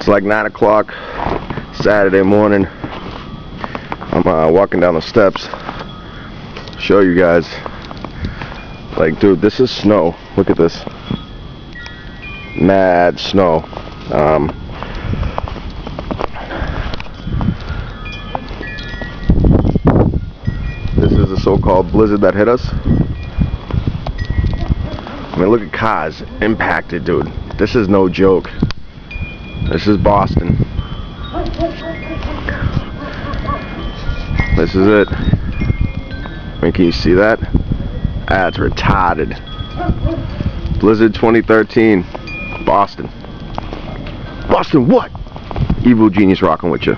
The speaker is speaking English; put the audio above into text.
It's like 9 o'clock Saturday morning. I'm walking down the steps. Show you guys. Like, dude, this is snow. Look at this. Mad snow. This is the so-called blizzard that hit us. I mean, look at cars impacted, dude. This is no joke. This is Boston. This is it. I mean, can you see that? That's retarded. Blizzard 2013. Boston. Boston what? Evil Genius rocking with you.